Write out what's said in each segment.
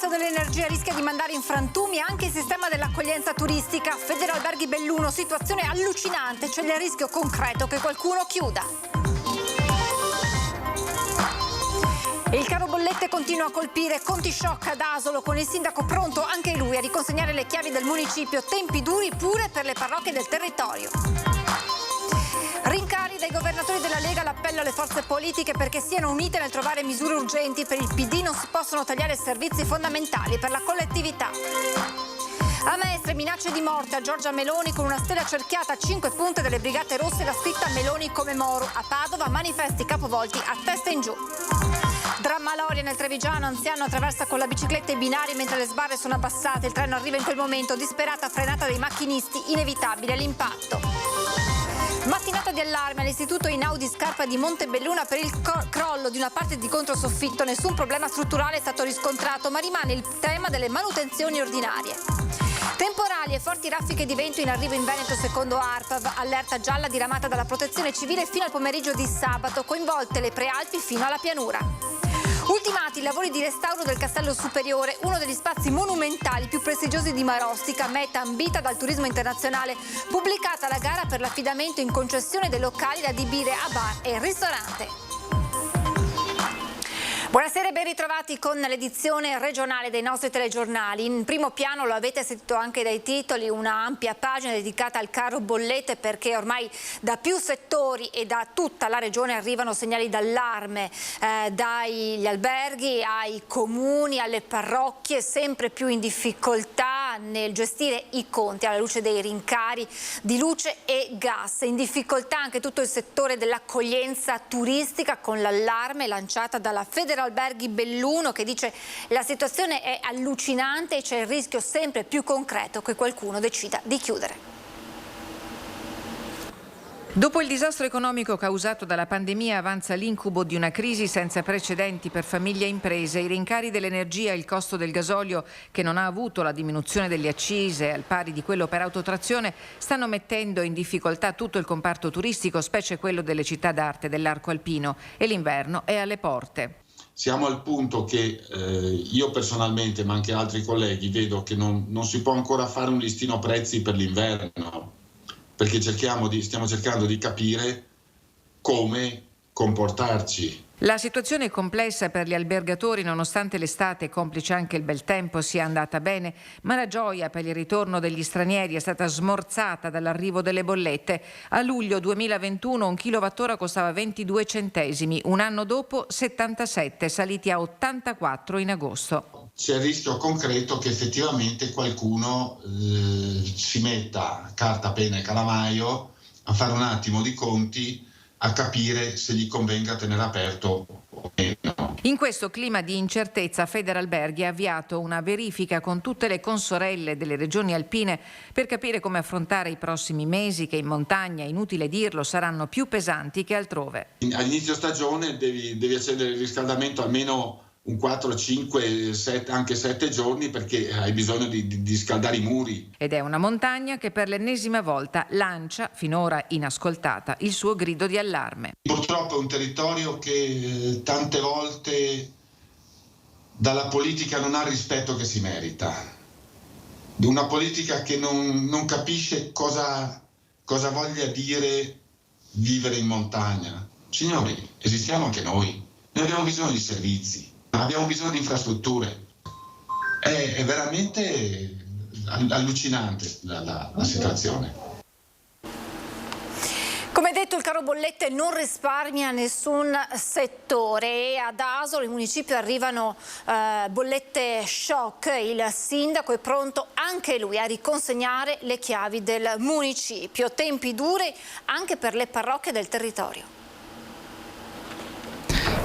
prezzo dell'energia rischia di mandare in frantumi anche il sistema dell'accoglienza turistica. Federalberghi Belluno, situazione allucinante, c'è il rischio concreto che qualcuno chiuda. E il caro bollette continua a colpire, conti shock ad Asolo, con il sindaco pronto anche lui a riconsegnare le chiavi del municipio, tempi duri pure per le parrocchie del territorio. Rincari dai governatori della Lega, l'appello alle forze politiche perché siano unite nel trovare misure urgenti. Per il PD non si possono tagliare servizi fondamentali per la collettività. A Mestre, minacce di morte a Giorgia Meloni con una stella cerchiata a 5 punte delle Brigate Rosse e la scritta Meloni come Moro. A Padova, manifesti capovolti a testa in giù. Dramma Loria nel Trevigiano, anziano attraversa con la bicicletta i binari mentre le sbarre sono abbassate. Il treno arriva in quel momento, disperata frenata dei macchinisti, inevitabile l'impatto. Mattinata di allarme all'istituto Einaudi Scarpa di Montebelluna per il crollo di una parte di controsoffitto. Nessun problema strutturale è stato riscontrato, ma rimane il tema delle manutenzioni ordinarie. Temporali e forti raffiche di vento in arrivo in Veneto secondo ARPAV, allerta gialla diramata dalla Protezione Civile fino al pomeriggio di sabato, coinvolte le prealpi fino alla pianura. Ultimati i lavori di restauro del Castello Superiore, uno degli spazi monumentali più prestigiosi di Marostica, meta ambita dal turismo internazionale. Pubblicata la gara per l'affidamento in concessione dei locali da adibire a bar e ristorante. Buonasera e ben ritrovati con l'edizione regionale dei nostri telegiornali. In primo piano, lo avete sentito anche dai titoli, una ampia pagina dedicata al caro bollette, perché ormai da più settori e da tutta la regione arrivano segnali d'allarme, dagli alberghi ai comuni, alle parrocchie, sempre più in difficoltà nel gestire i conti alla luce dei rincari di luce e gas. In difficoltà anche tutto il settore dell'accoglienza turistica, con l'allarme lanciata dalla Federalberghi Belluno che dice la situazione è allucinante e c'è il rischio sempre più concreto che qualcuno decida di chiudere. Dopo il disastro economico causato dalla pandemia avanza l'incubo di una crisi senza precedenti per famiglie e imprese. I rincari dell'energia e il costo del gasolio, che non ha avuto la diminuzione delle accise al pari di quello per autotrazione, stanno mettendo in difficoltà tutto il comparto turistico, specie quello delle città d'arte dell'arco alpino, e l'inverno è alle porte. Siamo al punto che io personalmente, ma anche altri colleghi, vedo che non si può ancora fare un listino prezzi per l'inverno, perché stiamo cercando di capire come comportarci. La situazione è complessa per gli albergatori, nonostante l'estate, complice anche il bel tempo, sia andata bene, ma la gioia per il ritorno degli stranieri è stata smorzata dall'arrivo delle bollette. A luglio 2021 un kilowattora costava 22 centesimi, un anno dopo 77, saliti a 84 in agosto. C'è il rischio concreto che effettivamente qualcuno si metta carta, penna e calamaio a fare un attimo di conti, a capire se gli convenga tenere aperto o meno. In questo clima di incertezza, Federalberghi ha avviato una verifica con tutte le consorelle delle regioni alpine per capire come affrontare i prossimi mesi che in montagna, inutile dirlo, saranno più pesanti che altrove. All'inizio stagione devi accendere il riscaldamento almeno un 4, 5, 7, anche 7 giorni, perché hai bisogno di scaldare i muri. Ed è una montagna che per l'ennesima volta lancia, finora inascoltata, il suo grido di allarme. Purtroppo è un territorio che tante volte dalla politica non ha il rispetto che si merita. Una politica che non capisce cosa voglia dire vivere in montagna. Signori, esistiamo anche noi abbiamo bisogno di servizi. Abbiamo bisogno di infrastrutture. È veramente allucinante la situazione. Come detto, il caro bollette non risparmia nessun settore e ad Asolo, il municipio, arrivano bollette shock. Il sindaco è pronto anche lui a riconsegnare le chiavi del municipio. Tempi duri anche per le parrocchie del territorio.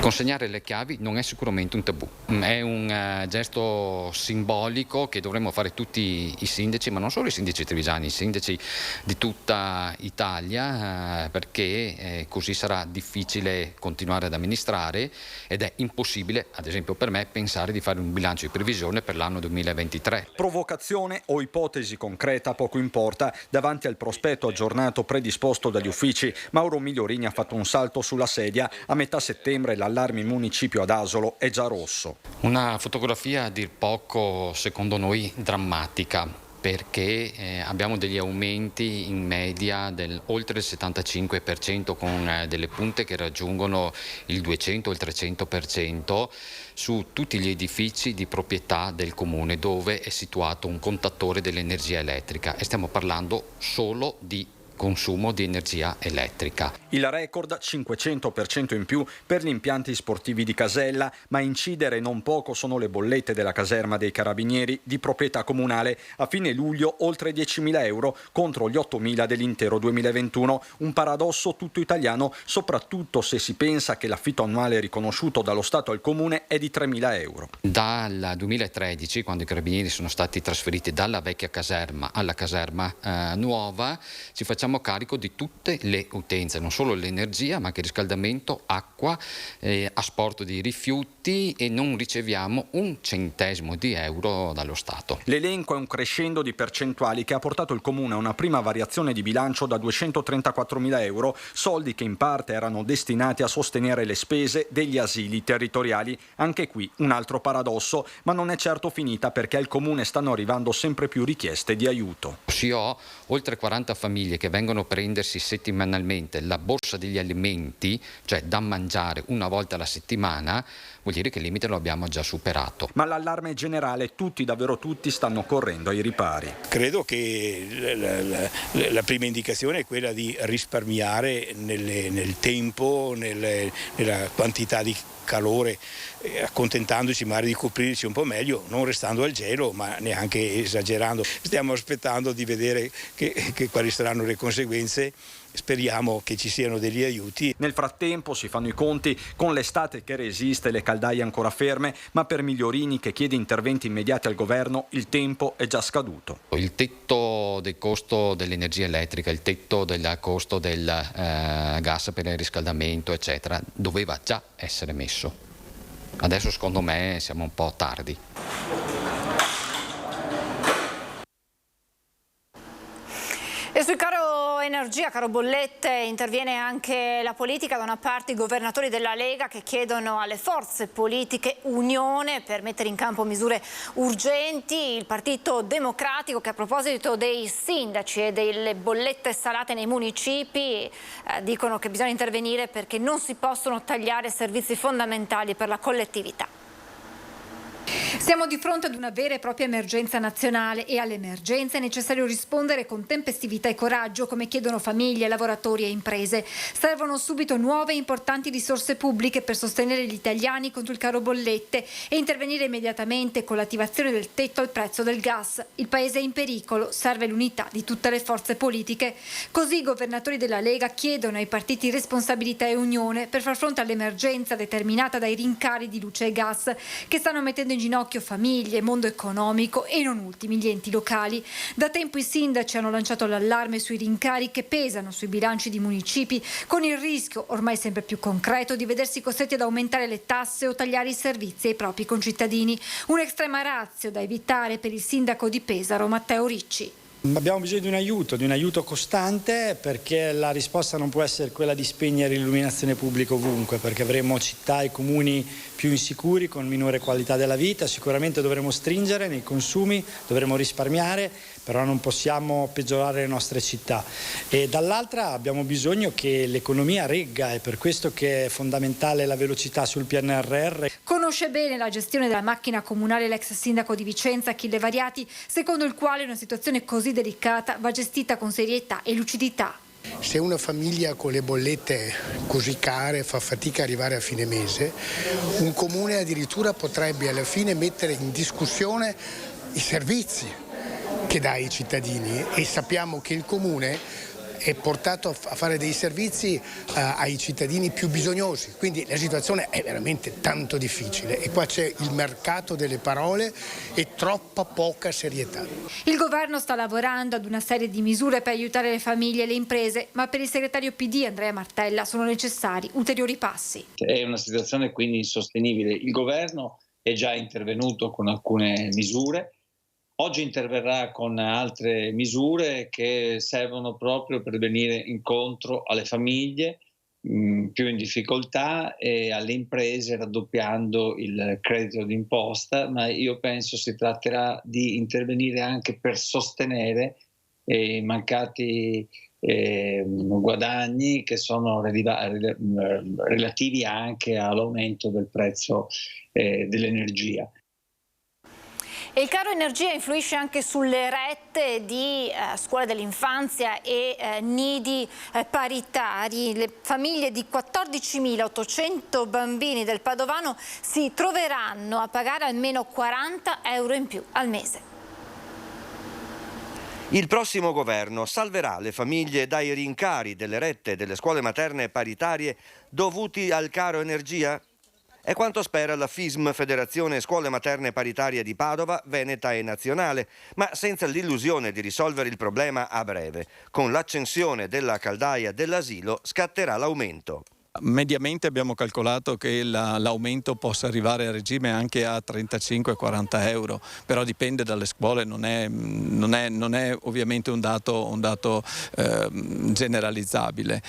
Consegnare le chiavi non è sicuramente un tabù, è un gesto simbolico che dovremmo fare tutti i sindaci, ma non solo i sindaci trevigiani, i sindaci di tutta Italia, perché così sarà difficile continuare ad amministrare ed è impossibile, ad esempio per me, pensare di fare un bilancio di previsione per l'anno 2023. Provocazione o ipotesi concreta, poco importa. Davanti al prospetto aggiornato predisposto dagli uffici, Mauro Migliorini ha fatto un salto sulla sedia. A metà settembre la l'allarme in municipio ad Asolo è già rosso. Una fotografia a dir poco, secondo noi, drammatica, perché abbiamo degli aumenti in media del oltre il 75%, con delle punte che raggiungono il 200 o il 300% su tutti gli edifici di proprietà del comune dove è situato un contatore dell'energia elettrica, e stiamo parlando solo di consumo di energia elettrica. Il record 500% in più per gli impianti sportivi di Casella, ma a incidere non poco sono le bollette della caserma dei Carabinieri di proprietà comunale, a fine luglio oltre 10.000 euro contro gli 8.000 dell'intero 2021, un paradosso tutto italiano, soprattutto se si pensa che l'affitto annuale riconosciuto dallo Stato al comune è di 3.000 euro. Dal 2013, quando i Carabinieri sono stati trasferiti dalla vecchia caserma alla caserma nuova, ci facciamo carico di tutte le utenze, non solo l'energia ma anche riscaldamento, acqua, asporto di rifiuti, e non riceviamo un centesimo di euro dallo Stato. L'elenco è un crescendo di percentuali che ha portato il comune a una prima variazione di bilancio da 234.000 euro, soldi che in parte erano destinati a sostenere le spese degli asili territoriali. Anche qui un altro paradosso, ma non è certo finita, perché al comune stanno arrivando sempre più richieste di aiuto. Sì, ho oltre 40 famiglie che vengono a prendersi settimanalmente la borsa degli alimenti, cioè da mangiare una volta alla settimana. Vuol dire che il limite lo abbiamo già superato. Ma l'allarme è generale, tutti, davvero tutti, stanno correndo ai ripari. Credo che la prima indicazione è quella di risparmiare nel tempo, nella quantità di calore, accontentandoci magari di coprirci un po' meglio, non restando al gelo ma neanche esagerando. Stiamo aspettando di vedere quali saranno le conseguenze. Speriamo che ci siano degli aiuti. Nel frattempo si fanno i conti con l'estate che resiste, le caldaie ancora ferme, ma per Migliorini, che chiede interventi immediati al governo, il tempo è già scaduto. Il tetto del costo dell'energia elettrica, il tetto del costo del gas per il riscaldamento, eccetera, doveva già essere messo. Adesso secondo me siamo un po' tardi. E sul caro energia, caro bollette, interviene anche la politica. Da una parte i governatori della Lega che chiedono alle forze politiche unione per mettere in campo misure urgenti, il Partito Democratico che a proposito dei sindaci e delle bollette salate nei municipi dicono che bisogna intervenire perché non si possono tagliare servizi fondamentali per la collettività. Siamo di fronte ad una vera e propria emergenza nazionale e all'emergenza è necessario rispondere con tempestività e coraggio, come chiedono famiglie, lavoratori e imprese. Servono subito nuove e importanti risorse pubbliche per sostenere gli italiani contro il caro bollette e intervenire immediatamente con l'attivazione del tetto al prezzo del gas. Il Paese è in pericolo, serve l'unità di tutte le forze politiche. Così i governatori della Lega chiedono ai partiti responsabilità e unione per far fronte all'emergenza determinata dai rincari di luce e gas che stanno mettendo in ginocchio famiglie, mondo economico e non ultimi gli enti locali. Da tempo i sindaci hanno lanciato l'allarme sui rincari che pesano sui bilanci di municipi, con il rischio ormai sempre più concreto di vedersi costretti ad aumentare le tasse o tagliare i servizi ai propri concittadini. Un'estrema ratio da evitare per il sindaco di Pesaro, Matteo Ricci. Abbiamo bisogno di un aiuto costante, perché la risposta non può essere quella di spegnere l'illuminazione pubblica ovunque, perché avremo città e comuni più insicuri con minore qualità della vita. Sicuramente dovremo stringere nei consumi, dovremo risparmiare, però non possiamo peggiorare le nostre città. E dall'altra abbiamo bisogno che l'economia regga, è per questo che è fondamentale la velocità sul PNRR. Conosce bene la gestione della macchina comunale l'ex sindaco di Vicenza, Achille Variati, secondo il quale una situazione così delicata va gestita con serietà e lucidità. Se una famiglia con le bollette così care fa fatica a arrivare a fine mese, un comune addirittura potrebbe alla fine mettere in discussione i servizi che dà ai cittadini, e sappiamo che il comune è portato a fare dei servizi ai cittadini più bisognosi, quindi la situazione è veramente tanto difficile e qua c'è il mercato delle parole e troppa poca serietà. Il governo sta lavorando ad una serie di misure per aiutare le famiglie e le imprese, ma per il segretario PD Andrea Martella sono necessari ulteriori passi. È una situazione quindi insostenibile. Il governo è già intervenuto con alcune misure. Oggi interverrà con altre misure che servono proprio per venire incontro alle famiglie più in difficoltà e alle imprese raddoppiando il credito d'imposta, ma io penso si tratterà di intervenire anche per sostenere i mancati guadagni che sono relativi anche all'aumento del prezzo dell'energia. E il caro energia influisce anche sulle rette di scuole dell'infanzia e nidi paritari. Le famiglie di 14.800 bambini del Padovano si troveranno a pagare almeno 40 euro in più al mese. Il prossimo governo salverà le famiglie dai rincari delle rette delle scuole materne paritarie dovuti al caro energia? È quanto spera la FISM, Federazione Scuole Materne Paritarie di Padova, Veneta e Nazionale, ma senza l'illusione di risolvere il problema a breve. Con l'accensione della caldaia dell'asilo scatterà l'aumento. Mediamente abbiamo calcolato che l'aumento possa arrivare a regime anche a 35-40 euro, però dipende dalle scuole, non è ovviamente un dato generalizzabile.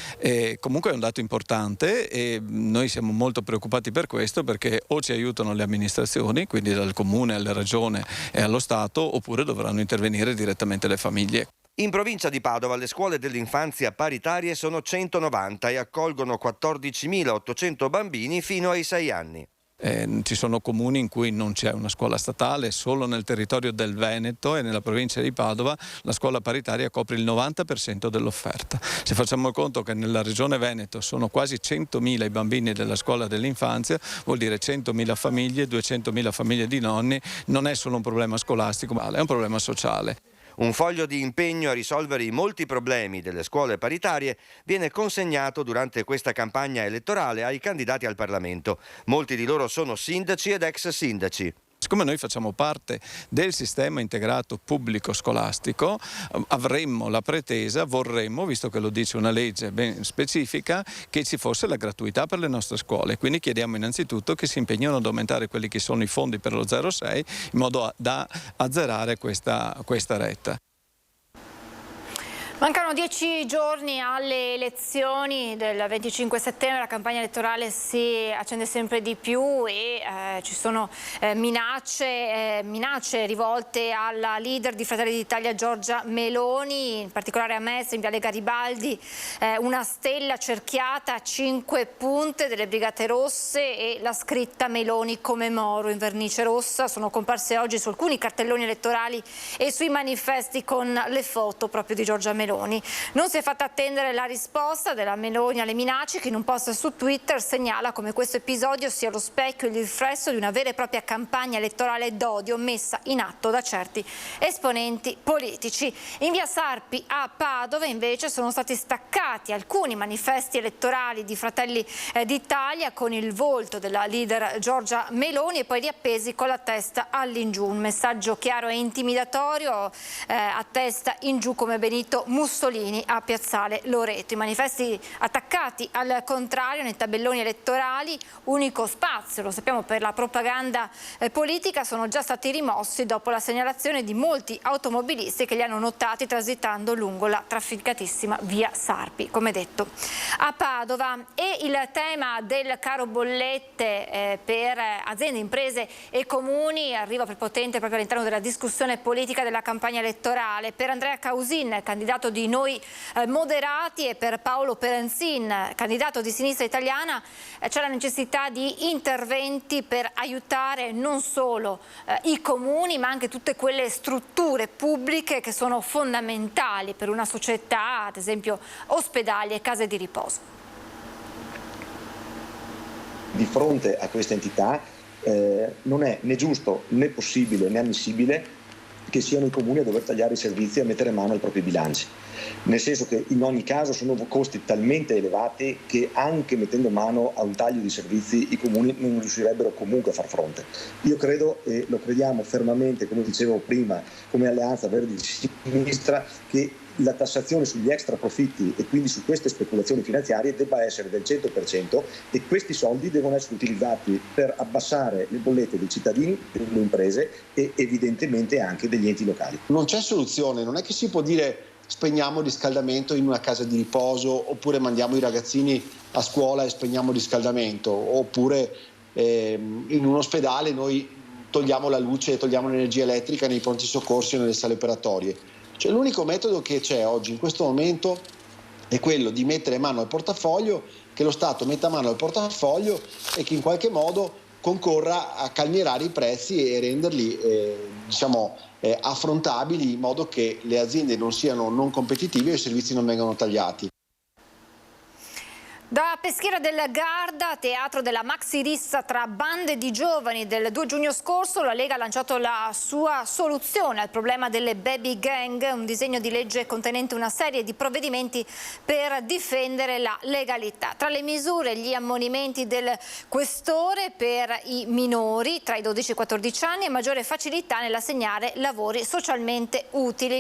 Comunque è un dato importante e noi siamo molto preoccupati per questo, perché o ci aiutano le amministrazioni, quindi dal comune alla regione e allo Stato, oppure dovranno intervenire direttamente le famiglie. In provincia di Padova le scuole dell'infanzia paritarie sono 190 e accolgono 14.800 bambini fino ai 6 anni. Ci sono comuni in cui non c'è una scuola statale, solo nel territorio del Veneto e nella provincia di Padova la scuola paritaria copre il 90% dell'offerta. Se facciamo il conto che nella regione Veneto sono quasi 100.000 i bambini della scuola dell'infanzia, vuol dire 100.000 famiglie, 200.000 famiglie di nonni, non è solo un problema scolastico, ma è un problema sociale. Un foglio di impegno a risolvere i molti problemi delle scuole paritarie viene consegnato durante questa campagna elettorale ai candidati al Parlamento. Molti di loro sono sindaci ed ex sindaci. Siccome noi facciamo parte del sistema integrato pubblico scolastico, avremmo la pretesa, vorremmo, visto che lo dice una legge ben specifica, che ci fosse la gratuità per le nostre scuole. Quindi chiediamo innanzitutto che si impegnino ad aumentare quelli che sono i fondi per lo 0,6 in modo da azzerare questa retta. Mancano 10 giorni alle elezioni del 25 settembre, la campagna elettorale si accende sempre di più e ci sono minacce rivolte alla leader di Fratelli d'Italia Giorgia Meloni, in particolare a Mestre, in Viale Garibaldi, una stella cerchiata a 5 punte delle Brigate Rosse e la scritta Meloni come Moro in vernice rossa sono comparse oggi su alcuni cartelloni elettorali e sui manifesti con le foto proprio di Giorgia Meloni. Non si è fatta attendere la risposta della Meloni alle minacce, che in un post su Twitter segnala come questo episodio sia lo specchio e il riflesso di una vera e propria campagna elettorale d'odio messa in atto da certi esponenti politici. In via Sarpi a Padova invece sono stati staccati alcuni manifesti elettorali di Fratelli d'Italia con il volto della leader Giorgia Meloni e poi riappesi con la testa all'ingiù. Un messaggio chiaro e intimidatorio a testa in giù come Benito Mussolini a Piazzale Loreto. I manifesti attaccati al contrario nei tabelloni elettorali, unico spazio, lo sappiamo, per la propaganda politica, sono già stati rimossi dopo la segnalazione di molti automobilisti che li hanno notati transitando lungo la trafficatissima via Sarpi, come detto, a Padova. E il tema del caro bollette per aziende, imprese e comuni arriva prepotente proprio all'interno della discussione politica della campagna elettorale. Per Andrea Causin, candidato di Noi Moderati, e per Paolo Perenzin, candidato di Sinistra Italiana, c'è la necessità di interventi per aiutare non solo i comuni ma anche tutte quelle strutture pubbliche che sono fondamentali per una società, ad esempio ospedali e case di riposo. Di fronte a queste entità non è né giusto né possibile né ammissibile che siano i comuni a dover tagliare i servizi e a mettere mano ai propri bilanci, nel senso che in ogni caso sono costi talmente elevati che anche mettendo mano a un taglio di servizi i comuni non riuscirebbero comunque a far fronte. Io credo, e lo crediamo fermamente, come dicevo prima, come Alleanza Verdi di Sinistra, che la tassazione sugli extra profitti e quindi su queste speculazioni finanziarie debba essere del 100% e questi soldi devono essere utilizzati per abbassare le bollette dei cittadini, delle imprese e evidentemente anche degli enti locali. Non c'è soluzione, non è che si può dire spegniamo il riscaldamento in una casa di riposo, oppure mandiamo i ragazzini a scuola e spegniamo il riscaldamento, oppure in un ospedale noi togliamo la luce e togliamo l'energia elettrica nei pronti soccorsi o nelle sale operatorie. Cioè, l'unico metodo che c'è oggi in questo momento è quello di mettere mano al portafoglio, che lo Stato metta mano al portafoglio e che in qualche modo concorra a calmierare i prezzi e renderli affrontabili, in modo che le aziende non siano non competitive e i servizi non vengano tagliati. Da Peschiera del Garda, teatro della maxi rissa tra bande di giovani del 2 giugno scorso, la Lega ha lanciato la sua soluzione al problema delle baby gang, un disegno di legge contenente una serie di provvedimenti per difendere la legalità. Tra le misure gli ammonimenti del questore per i minori tra i 12 e i 14 anni e maggiore facilità nell'assegnare lavori socialmente utili.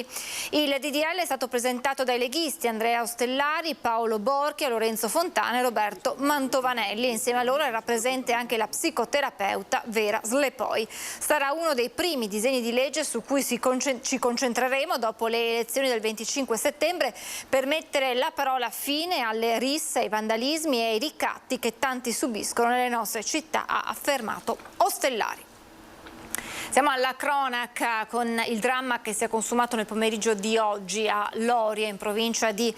Il DDL è stato presentato dai leghisti Andrea Ostellari, Paolo Borchia, Lorenzo Fontana e Roberto Mantovanelli. Insieme a loro era presente anche la psicoterapeuta Vera Slepoi. Sarà uno dei primi disegni di legge su cui ci concentreremo dopo le elezioni del 25 settembre per mettere la parola fine alle risse, ai vandalismi e ai ricatti che tanti subiscono nelle nostre città, ha affermato Ostellari. Siamo alla cronaca con il dramma che si è consumato nel pomeriggio di oggi a Loria, in provincia di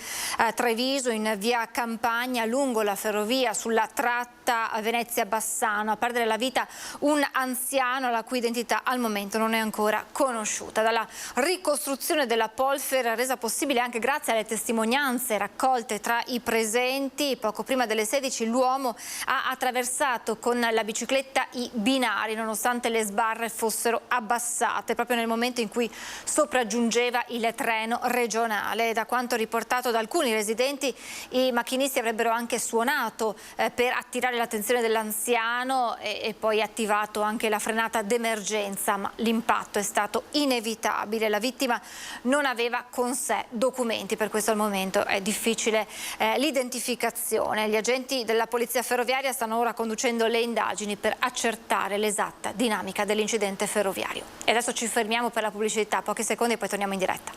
Treviso, in via Campagna, lungo la ferrovia sulla tratta Venezia-Bassano. A perdere la vita un anziano la cui identità al momento non è ancora conosciuta. Dalla ricostruzione della Polfer, resa possibile anche grazie alle testimonianze raccolte tra i presenti, poco prima delle 16 l'uomo ha attraversato con la bicicletta i binari nonostante le sbarre fossero abbassate, proprio nel momento in cui sopraggiungeva il treno regionale. Da quanto riportato da alcuni residenti, i macchinisti avrebbero anche suonato per attirare l'attenzione dell'anziano e poi attivato anche la frenata d'emergenza, ma l'impatto è stato inevitabile. La vittima non aveva con sé documenti, per questo al momento è difficile l'identificazione. Gli agenti della Polizia Ferroviaria stanno ora conducendo le indagini per accertare l'esatta dinamica dell'incidente ferroviario. E adesso ci fermiamo per la pubblicità, pochi secondi e poi torniamo in diretta.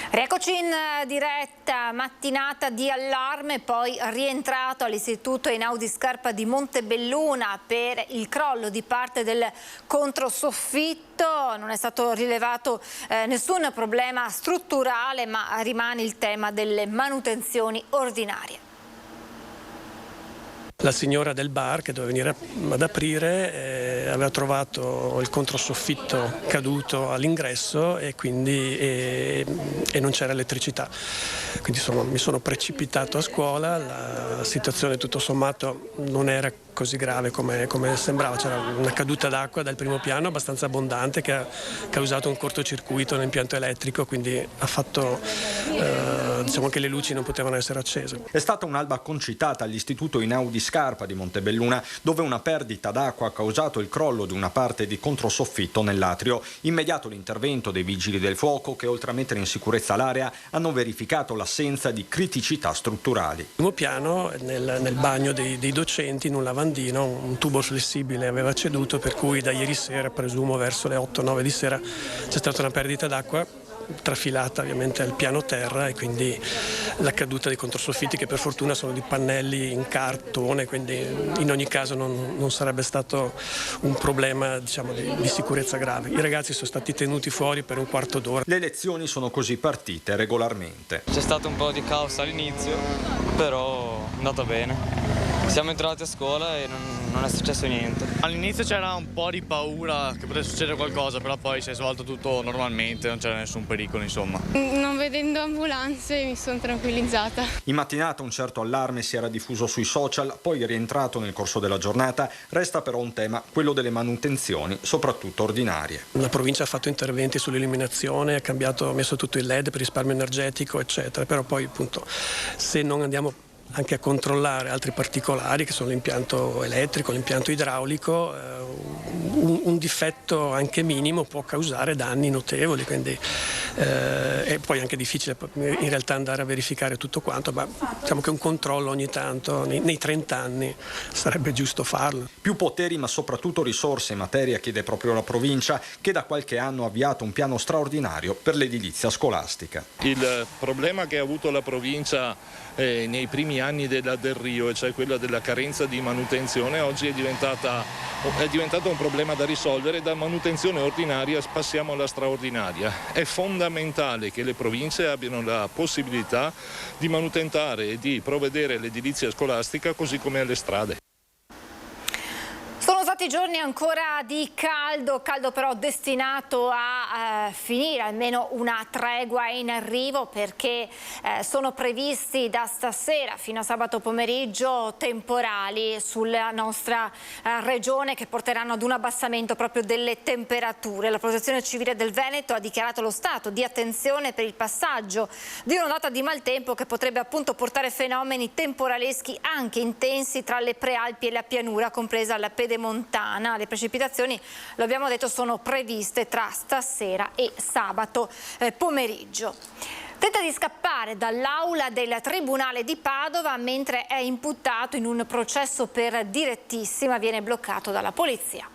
Rieccoci in diretta, mattinata di allarme, poi rientrato all'Istituto Einaudi Scarpa di Montebelluna per il crollo di parte del controsoffitto. Non è stato rilevato nessun problema strutturale, ma rimane il tema delle manutenzioni ordinarie. La signora del bar che doveva venire ad aprire aveva trovato il controsoffitto caduto all'ingresso e quindi non c'era elettricità. Quindi insomma, mi sono precipitato a scuola, la situazione tutto sommato non era così grave come sembrava, c'era una caduta d'acqua dal primo piano abbastanza abbondante che ha causato un cortocircuito nell'impianto elettrico, quindi ha fatto diciamo che le luci non potevano essere accese. È stata un'alba concitata all'Istituto Einaudi Scarpa di Montebelluna, dove una perdita d'acqua ha causato il crollo di una parte di controsoffitto nell'atrio. Immediato l'intervento dei vigili del fuoco che, oltre a mettere in sicurezza l'area, hanno verificato l'assenza di criticità strutturali. Il primo piano, nel bagno dei docenti, in un lavandino, un tubo flessibile aveva ceduto, per cui da ieri sera, presumo verso le 8-9 di sera, c'è stata una perdita d'acqua trafilata ovviamente al piano terra e quindi la caduta dei controsoffitti, che per fortuna sono di pannelli in cartone, quindi in ogni caso non sarebbe stato un problema, diciamo, di sicurezza grave. I ragazzi sono stati tenuti fuori per un quarto d'ora. Le lezioni sono così partite regolarmente. C'è stato un po' di caos all'inizio, però è andato bene. Siamo entrati a scuola e non è successo niente. All'inizio c'era un po' di paura che potesse succedere qualcosa, però poi si è svolto tutto normalmente, non c'era nessun pericolo, insomma. Non vedendo ambulanze mi sono tranquillizzata. In mattinata un certo allarme si era diffuso sui social, poi rientrato nel corso della giornata. Resta però un tema, quello delle manutenzioni, soprattutto ordinarie. La provincia ha fatto interventi sull'illuminazione, ha messo tutto il LED per risparmio energetico, eccetera, però poi appunto se non andiamo anche a controllare altri particolari che sono l'impianto elettrico, l'impianto idraulico. Un difetto anche minimo può causare danni notevoli, quindi è poi anche difficile in realtà andare a verificare tutto quanto, ma diciamo che un controllo ogni tanto nei 30 anni sarebbe giusto farlo. Più poteri ma soprattutto risorse in materia chiede proprio la provincia, che da qualche anno ha avviato un piano straordinario per l'edilizia scolastica. Il problema che ha avuto la provincia nei primi anni del Rio, e cioè quella della carenza di manutenzione, oggi è diventato un problema da risolvere. Da manutenzione ordinaria passiamo alla straordinaria. È fondamentale che le province abbiano la possibilità di manutentare e di provvedere all'edilizia scolastica, così come alle strade. Sono stati giorni ancora di caldo però destinato a finire, almeno una tregua è in arrivo, perché sono previsti da stasera fino a sabato pomeriggio temporali sulla nostra regione che porteranno ad un abbassamento proprio delle temperature. La Protezione Civile del Veneto ha dichiarato lo stato di attenzione per il passaggio di un'ondata di maltempo che potrebbe appunto portare fenomeni temporaleschi anche intensi tra le prealpi e la pianura, compresa la pedemontana. Le precipitazioni, lo abbiamo detto, sono previste tra stasera e sabato pomeriggio. Tenta di scappare dall'aula del Tribunale di Padova mentre è imputato in un processo per direttissima, viene bloccato dalla polizia.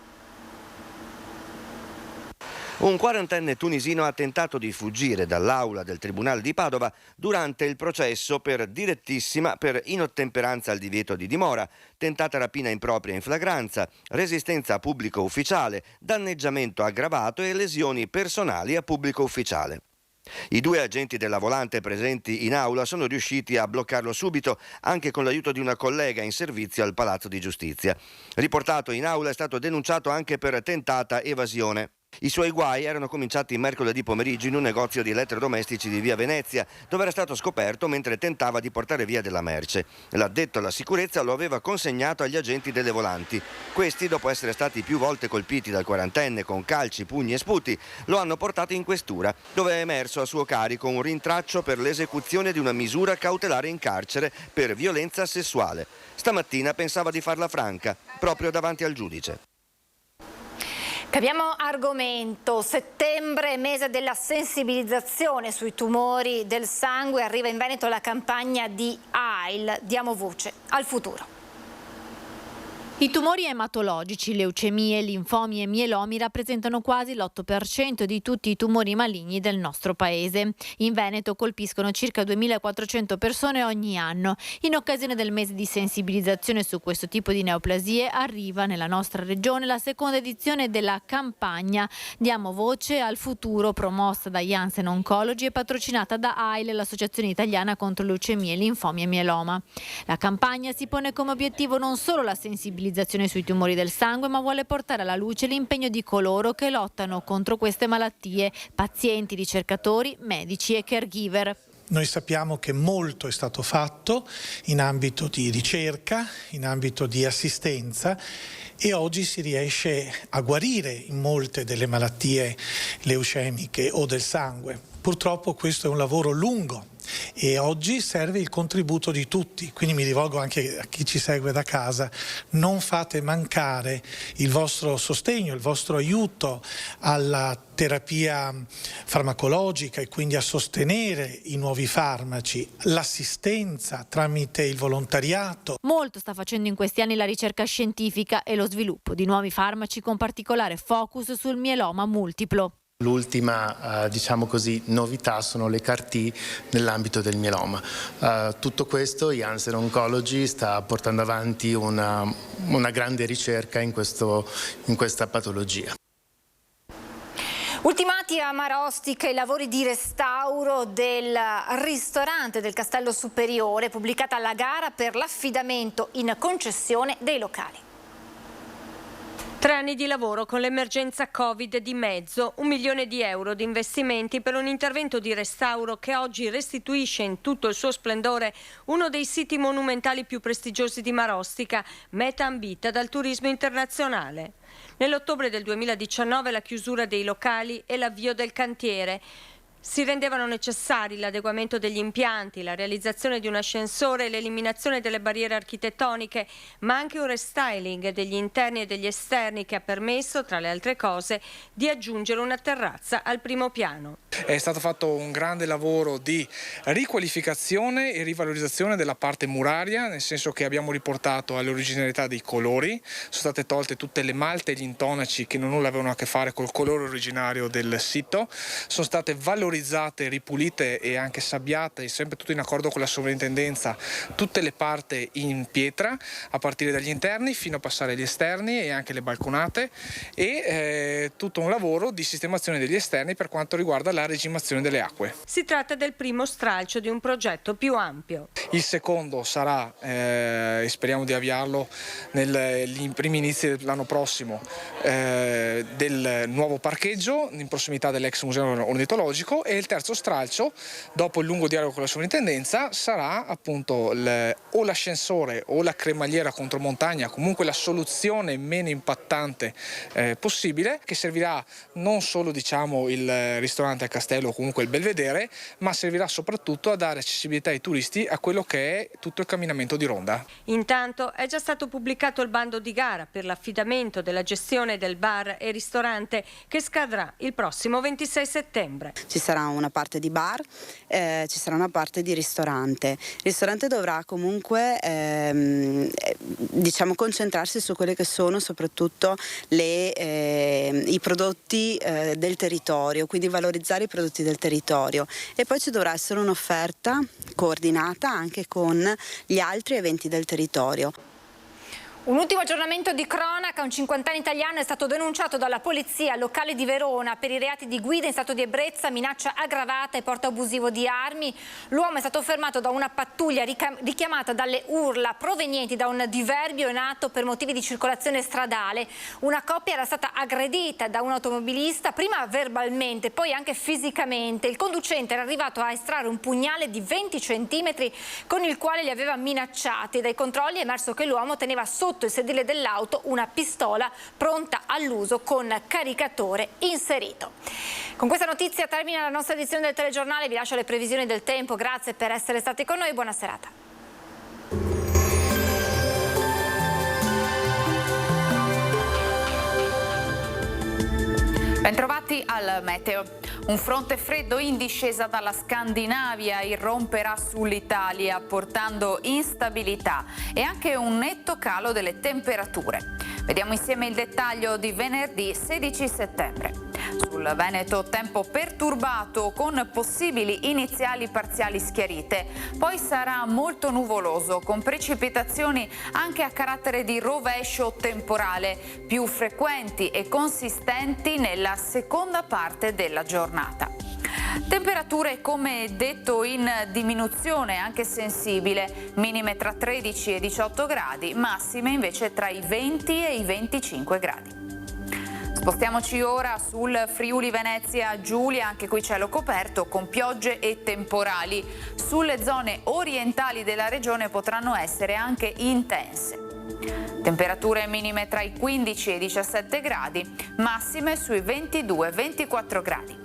Un quarantenne tunisino ha tentato di fuggire dall'aula del Tribunale di Padova durante il processo per direttissima per inottemperanza al divieto di dimora, tentata rapina impropria in flagranza, resistenza a pubblico ufficiale, danneggiamento aggravato e lesioni personali a pubblico ufficiale. I due agenti della volante presenti in aula sono riusciti a bloccarlo subito, anche con l'aiuto di una collega in servizio al Palazzo di Giustizia. Riportato in aula, è stato denunciato anche per tentata evasione. I suoi guai erano cominciati mercoledì pomeriggio in un negozio di elettrodomestici di via Venezia, dove era stato scoperto mentre tentava di portare via della merce. L'addetto alla sicurezza lo aveva consegnato agli agenti delle volanti. Questi, dopo essere stati più volte colpiti dal quarantenne con calci, pugni e sputi, lo hanno portato in questura, dove è emerso a suo carico un rintraccio per l'esecuzione di una misura cautelare in carcere per violenza sessuale. Stamattina pensava di farla franca, proprio davanti al giudice. Cambiamo argomento. Settembre, mese della sensibilizzazione sui tumori del sangue. Arriva in Veneto la campagna di AIL. Diamo voce al futuro. I tumori ematologici, leucemie, linfomi e mielomi rappresentano quasi l'8% di tutti i tumori maligni del nostro paese. In Veneto colpiscono circa 2.400 persone ogni anno. In occasione del mese di sensibilizzazione su questo tipo di neoplasie arriva nella nostra regione la seconda edizione della campagna Diamo voce al futuro, promossa da Janssen Oncology e patrocinata da AIL, l'Associazione Italiana contro leucemie, linfomi e mieloma. La campagna si pone come obiettivo non solo la sensibilizzazione sui tumori del sangue, ma vuole portare alla luce l'impegno di coloro che lottano contro queste malattie, pazienti, ricercatori, medici e caregiver. Noi sappiamo che molto è stato fatto in ambito di ricerca, in ambito di assistenza, e oggi si riesce a guarire in molte delle malattie leucemiche o del sangue. Purtroppo questo è un lavoro lungo e oggi serve il contributo di tutti, quindi mi rivolgo anche a chi ci segue da casa: non fate mancare il vostro sostegno, il vostro aiuto alla terapia farmacologica e quindi a sostenere i nuovi farmaci, l'assistenza tramite il volontariato. Molto sta facendo in questi anni la ricerca scientifica e lo sviluppo di nuovi farmaci con particolare focus sul mieloma multiplo. L'ultima, diciamo così, novità sono le CAR-T nell'ambito del mieloma. Tutto questo Janssen Oncology sta portando avanti una grande ricerca in questa patologia. Ultimati a Marostica i lavori di restauro del ristorante del Castello Superiore, pubblicata la gara per l'affidamento in concessione dei locali. 3 anni di lavoro con l'emergenza Covid di mezzo, 1 milione di euro di investimenti per un intervento di restauro che oggi restituisce in tutto il suo splendore uno dei siti monumentali più prestigiosi di Marostica, meta ambita dal turismo internazionale. Nell'ottobre del 2019 la chiusura dei locali e l'avvio del cantiere. Si rendevano necessari l'adeguamento degli impianti, la realizzazione di un ascensore e l'eliminazione delle barriere architettoniche, ma anche un restyling degli interni e degli esterni che ha permesso, tra le altre cose, di aggiungere una terrazza al primo piano. È stato fatto un grande lavoro di riqualificazione e rivalorizzazione della parte muraria, nel senso che abbiamo riportato all'originalità dei colori, sono state tolte tutte le malte e gli intonaci che nulla avevano a che fare col colore originario del sito, sono state valorizzate, ripulite e anche sabbiate, sempre tutto in accordo con la sovrintendenza, tutte le parti in pietra, a partire dagli interni fino a passare agli esterni e anche le balconate, e tutto un lavoro di sistemazione degli esterni per quanto riguarda la regimazione delle acque. Si tratta del primo stralcio di un progetto più ampio. Il secondo sarà, e speriamo di avviarlo nei primi inizi dell'anno prossimo, del nuovo parcheggio in prossimità dell'ex museo ornitologico, e il terzo stralcio, dopo il lungo dialogo con la sovrintendenza, sarà appunto o l'ascensore o la cremagliera contromontagna, comunque la soluzione meno impattante possibile, che servirà non solo il ristorante al castello o comunque il belvedere, ma servirà soprattutto a dare accessibilità ai turisti a quello che è tutto il camminamento di Ronda. Intanto è già stato pubblicato il bando di gara per l'affidamento della gestione del bar e ristorante, che scadrà il prossimo 26 settembre. Ci sarà una parte di bar, ci sarà una parte di ristorante. Il ristorante dovrà comunque concentrarsi su quelle che sono soprattutto i prodotti del territorio, quindi valorizzare i prodotti del territorio, e poi ci dovrà essere un'offerta coordinata anche con gli altri eventi del territorio. Un ultimo aggiornamento di cronaca: un 50enne italiano è stato denunciato dalla polizia locale di Verona per i reati di guida in stato di ebbrezza, minaccia aggravata e porto abusivo di armi. L'uomo è stato fermato da una pattuglia richiamata dalle urla provenienti da un diverbio in atto per motivi di circolazione stradale. Una coppia era stata aggredita da un automobilista, prima verbalmente, poi anche fisicamente. Il conducente era arrivato a estrarre un pugnale di 20 centimetri con il quale li aveva minacciati. Dai controlli è emerso che l'uomo teneva sotto il sedile dell'auto una pistola pronta all'uso con caricatore inserito. Con questa notizia termina la nostra edizione del telegiornale. Vi lascio le previsioni del tempo. Grazie per essere stati con noi e buona serata. Bentrovati al meteo. Un fronte freddo in discesa dalla Scandinavia irromperà sull'Italia, portando instabilità e anche un netto calo delle temperature. Vediamo insieme il dettaglio di venerdì 16 settembre. Sul Veneto tempo perturbato con possibili iniziali parziali schiarite, poi sarà molto nuvoloso con precipitazioni anche a carattere di rovescio temporale, più frequenti e consistenti nella seconda parte della giornata. Temperature come detto in diminuzione anche sensibile, minime tra 13 e 18 gradi, massime invece tra i 20 e i 25 gradi. Spostiamoci ora sul Friuli Venezia Giulia, anche qui cielo coperto con piogge e temporali. Sulle zone orientali della regione potranno essere anche intense. Temperature minime tra i 15 e i 17 gradi, massime sui 22-24 gradi.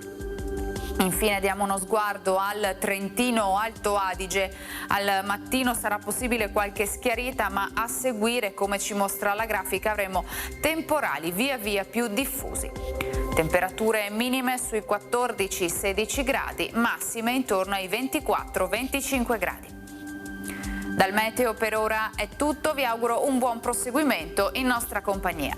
Infine diamo uno sguardo al Trentino Alto Adige. Al mattino sarà possibile qualche schiarita, ma a seguire, come ci mostra la grafica, avremo temporali via via più diffusi. Temperature minime sui 14-16 gradi, massime intorno ai 24-25 gradi. Dal meteo per ora è tutto, vi auguro un buon proseguimento in nostra compagnia.